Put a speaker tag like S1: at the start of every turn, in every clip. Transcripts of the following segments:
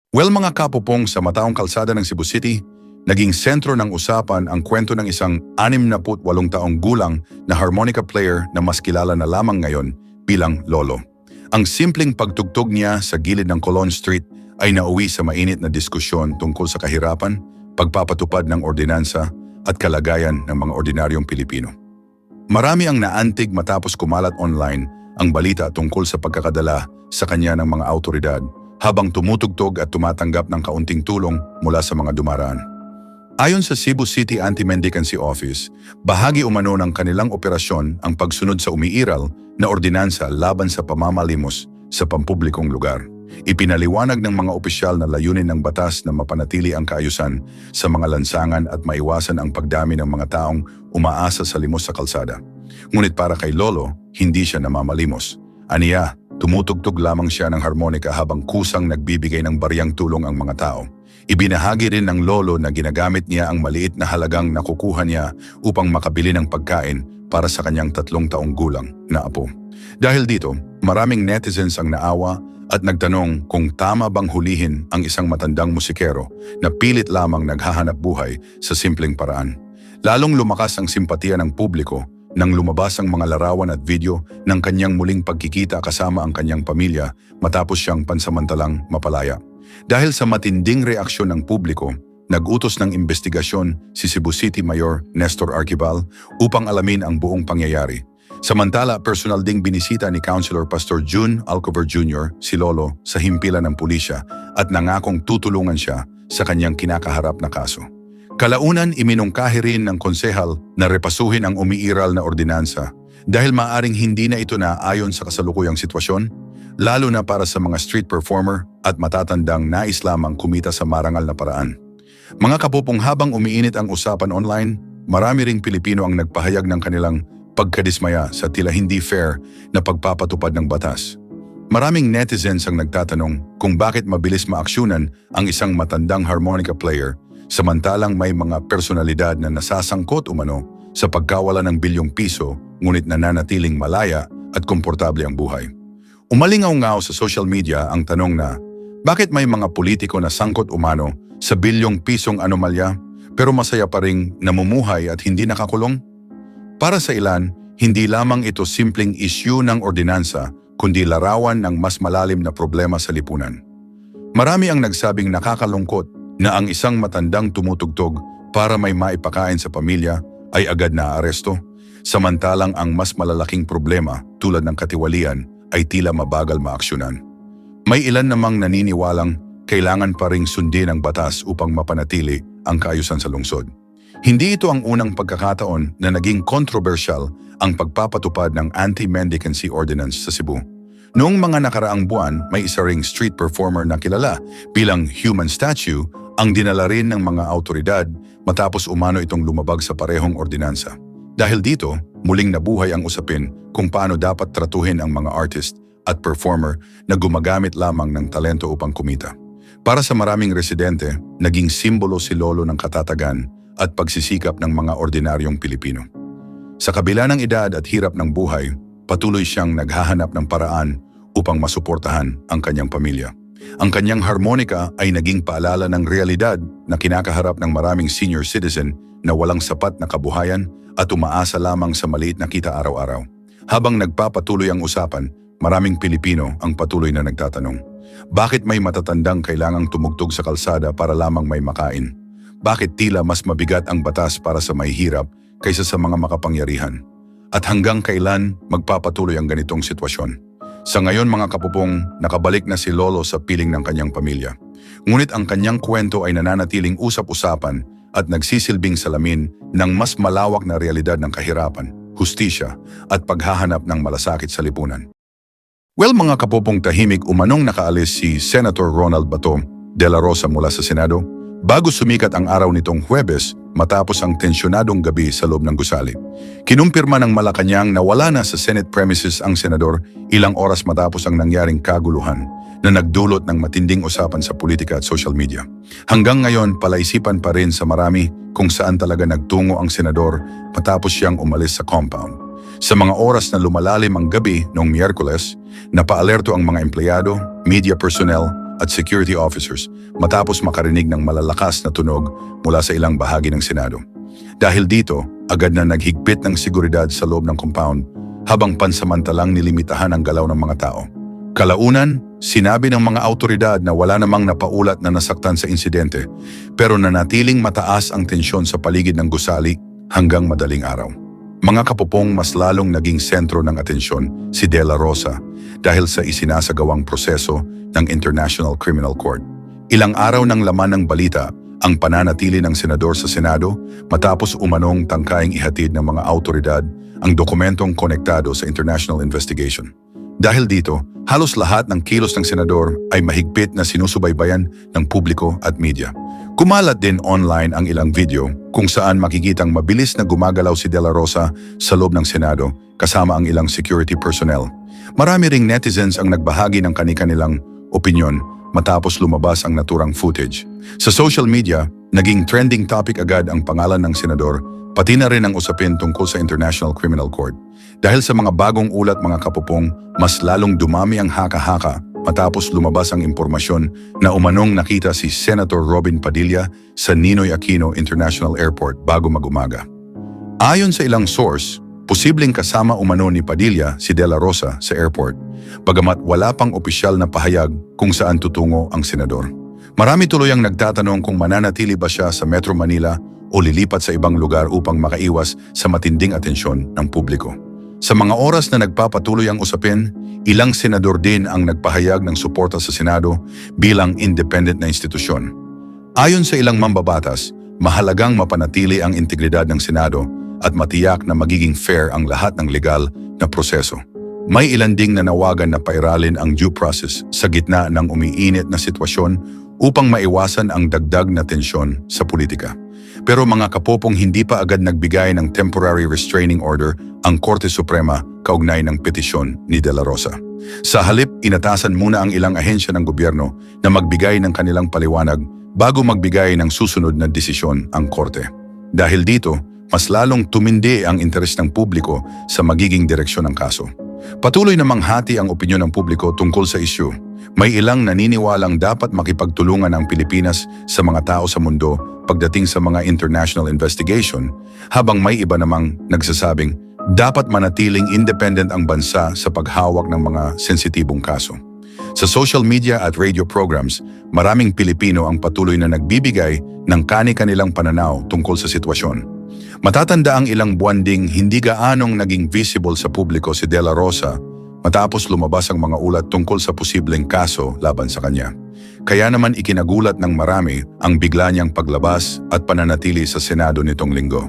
S1: Well mga kapupong, sa mataong kalsada ng Cebu City, naging sentro ng usapan ang kwento ng isang 68 taong gulang na harmonica player na mas kilala na lamang ngayon bilang Lolo. Ang simpleng pagtugtog niya sa gilid ng Colon Street ay nauwi sa mainit na diskusyon tungkol sa kahirapan, pagpapatupad ng ordinansa at kalagayan ng mga ordinaryong Pilipino. Marami ang naantig matapos kumalat online ang balita tungkol sa pagkakadala sa kanya ng mga autoridad habang tumutugtog at tumatanggap ng kaunting tulong mula sa mga dumaraan. Ayon sa Cebu City Anti-Mendicancy Office, bahagi umano ng kanilang operasyon ang pagsunod sa umiiral na ordinansa laban sa pamamalimos sa pampublikong lugar. Ipinaliwanag ng mga opisyal na layunin ng batas na mapanatili ang kaayusan sa mga lansangan at maiwasan ang pagdami ng mga taong umaasa sa limos sa kalsada. Ngunit para kay Lolo, hindi siya namamalimos. Aniya, tumutugtog lamang siya ng harmonika habang kusang nagbibigay ng bariyang tulong ang mga tao. Ibinahagi rin ng Lolo na ginagamit niya ang maliit na halagang nakukuha niya upang makabili ng pagkain para sa kanyang 3 taong gulang na apo. Dahil dito, maraming netizens ang naawa at nagtanong kung tama bang hulihin ang isang matandang musikero na pilit lamang naghahanap buhay sa simpleng paraan. Lalong lumakas ang simpatiya ng publiko nang lumabas ang mga larawan at video ng kanyang muling pagkikita kasama ang kanyang pamilya matapos siyang pansamantalang mapalaya. Dahil sa matinding reaksyon ng publiko, nag-utos ng investigasyon si Cebu City Mayor Nestor Arquibal upang alamin ang buong pangyayari. Samantala, personal ding binisita ni Councilor Pastor June Alcover Jr. si Lolo sa himpilan ng pulisya at nangakong tutulungan siya sa kanyang kinakaharap na kaso. Kalaunan, iminungkahi rin ng konsehal na repasuhin ang umiiral na ordinansa dahil maaring hindi na ito na ayon sa kasalukuyang sitwasyon, lalo na para sa mga street performer at matatandang nais lamang kumita sa marangal na paraan. Mga kapupong, habang umiinit ang usapan online, marami ring Pilipino ang nagpahayag ng kanilang pagkadismaya sa tila hindi fair na pagpapatupad ng batas. Maraming netizens ang nagtatanong kung bakit mabilis maaksyonan ang isang matandang harmonica player samantalang may mga personalidad na nasasangkot umano sa pagkawala ng bilyong piso ngunit nananatiling malaya at komportable ang buhay. Umalingaw-ngaw sa social media ang tanong na, bakit may mga politiko na sangkot umano sa bilyong pisong anomalya pero masaya pa ring namumuhay at hindi nakakulong? Para sa ilan, hindi lamang ito simpleng issue ng ordinansa kundi larawan ng mas malalim na problema sa lipunan. Marami ang nagsabing nakakalungkot na ang isang matandang tumutugtog para may maipakain sa pamilya ay agad na aresto, samantalang ang mas malalaking problema tulad ng katiwalian ay tila mabagal maaksyonan. May ilan namang naniniwalang kailangan pa ring sundin ang batas upang mapanatili ang kaayusan sa lungsod. Hindi ito ang unang pagkakataon na naging controversial ang pagpapatupad ng Anti-Mendicancy Ordinance sa Cebu. Noong mga nakaraang buwan, may isa ring street performer na kilala bilang human statue ang dinala rin ng mga autoridad matapos umano itong lumabag sa parehong ordinansa. Dahil dito, muling nabuhay ang usapin kung paano dapat tratuhin ang mga artist at performer na gumagamit lamang ng talento upang kumita. Para sa maraming residente, naging simbolo si Lolo ng katatagan at pagsisikap ng mga ordinaryong Pilipino. Sa kabila ng edad at hirap ng buhay, patuloy siyang naghahanap ng paraan upang masuportahan ang kanyang pamilya. Ang kanyang harmonika ay naging paalala ng realidad na kinakaharap ng maraming senior citizen na walang sapat na kabuhayan at umaasa lamang sa maliit na kita araw-araw. Habang nagpapatuloy ang usapan, maraming Pilipino ang patuloy na nagtatanong, bakit may matatandang kailangang tumugtog sa kalsada para lamang may makain? Bakit tila mas mabigat ang batas para sa mahihirap kaysa sa mga makapangyarihan? At hanggang kailan magpapatuloy ang ganitong sitwasyon? Sa ngayon mga kapupong, nakabalik na si Lolo sa piling ng kanyang pamilya. Ngunit ang kanyang kwento ay nananatiling usap-usapan at nagsisilbing salamin ng mas malawak na realidad ng kahirapan, hustisya at paghahanap ng malasakit sa lipunan. Well mga kapupong, tahimik umanong nakaalis si Senator Ronald Bato de la Rosa mula sa Senado bago sumikat ang araw nitong Huwebes matapos ang tensyonadong gabi sa loob ng gusali. Kinumpirma ng Malacanang na wala na sa Senate premises ang senador ilang oras matapos ang nangyaring kaguluhan na nagdulot ng matinding usapan sa politika at social media. Hanggang ngayon, palaisipan pa rin sa marami kung saan talaga nagtungo ang senador matapos siyang umalis sa compound. Sa mga oras na lumalalim ang gabi noong Miyerkules, napaalerto ang mga empleyado, media personnel at security officers matapos makarinig ng malalakas na tunog mula sa ilang bahagi ng Senado. Dahil dito, agad na naghigpit ng seguridad sa loob ng compound habang pansamantalang nilimitahan ang galaw ng mga tao. Kalaunan, sinabi ng mga autoridad na wala namang napaulat na nasaktan sa insidente pero nanatiling mataas ang tensyon sa paligid ng gusali hanggang madaling araw. Mga kapupong mas lalong naging sentro ng atensyon si De La Rosa dahil sa isinasagawang proseso ng International Criminal Court. Ilang araw ng laman ng balita ang pananatili ng senador sa Senado matapos umanong tangkaing ihatid ng mga autoridad ang dokumentong konektado sa international investigation. Dahil dito, halos lahat ng kilos ng senador ay mahigpit na sinusubaybayan ng publiko at media. Kumalat din online ang ilang video kung saan makikitang mabilis na gumagalaw si De La Rosa sa loob ng Senado kasama ang ilang security personnel. Marami ring netizens ang nagbahagi ng kani-kanilang opinyon matapos lumabas ang naturang footage. Sa social media, naging trending topic agad ang pangalan ng senador, pati na rin ang usapin tungkol sa International Criminal Court. Dahil sa mga bagong ulat mga kapupong, mas lalong dumami ang haka-haka matapos lumabas ang impormasyon na umanong nakita si Senator Robin Padilla sa Ninoy Aquino International Airport bago mag-umaga. Ayon sa ilang source, posibleng kasama umano ni Padilla si De La Rosa sa airport, bagamat wala pang opisyal na pahayag kung saan tutungo ang senador. Marami tuloy ang nagtatanong kung mananatili ba siya sa Metro Manila o lilipat sa ibang lugar upang makaiwas sa matinding atensyon ng publiko. Sa mga oras na nagpapatuloy ang usapin, ilang senador din ang nagpahayag ng suporta sa Senado bilang independent na institusyon. Ayon sa ilang mambabatas, mahalagang mapanatili ang integridad ng Senado at matiyak na magiging fair ang lahat ng legal na proseso. May ilan ding nanawagan na pairalin ang due process sa gitna ng umiinit na sitwasyon upang maiwasan ang dagdag na tensyon sa politika. Pero mga kapopong, hindi pa agad nagbigay ng temporary restraining order ang Korte Suprema kaugnay ng petisyon ni De La Rosa. Sa halip, inatasan muna ang ilang ahensya ng gobyerno na magbigay ng kanilang paliwanag bago magbigay ng susunod na desisyon ang Korte. Dahil dito, mas lalong tumindi ang interes ng publiko sa magiging direksyon ng kaso. Patuloy na manghati ang opinyon ng publiko tungkol sa issue. May ilang naniniwalang dapat makipagtulungan ang Pilipinas sa mga tao sa mundo pagdating sa mga international investigation, habang may iba namang nagsasabing dapat manatiling independent ang bansa sa paghawak ng mga sensitibong kaso. Sa social media at radio programs, maraming Pilipino ang patuloy na nagbibigay ng kani-kanilang pananaw tungkol sa sitwasyon. Matatanda ang ilang buwan ding hindi gaanong naging visible sa publiko si De La Rosa matapos lumabas ang mga ulat tungkol sa posibleng kaso laban sa kanya. Kaya naman ikinagulat ng marami ang bigla niyang paglabas at pananatili sa Senado nitong linggo.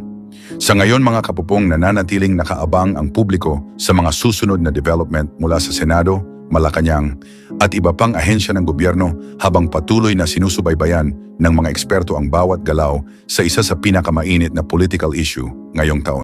S1: Sa ngayon mga kapupong, nananatiling nakaabang ang publiko sa mga susunod na development mula sa Senado, Malacanang at iba pang ahensya ng gobyerno habang patuloy na sinusubaybayan ng mga eksperto ang bawat galaw sa isa sa pinakamainit na political issue ngayong taon.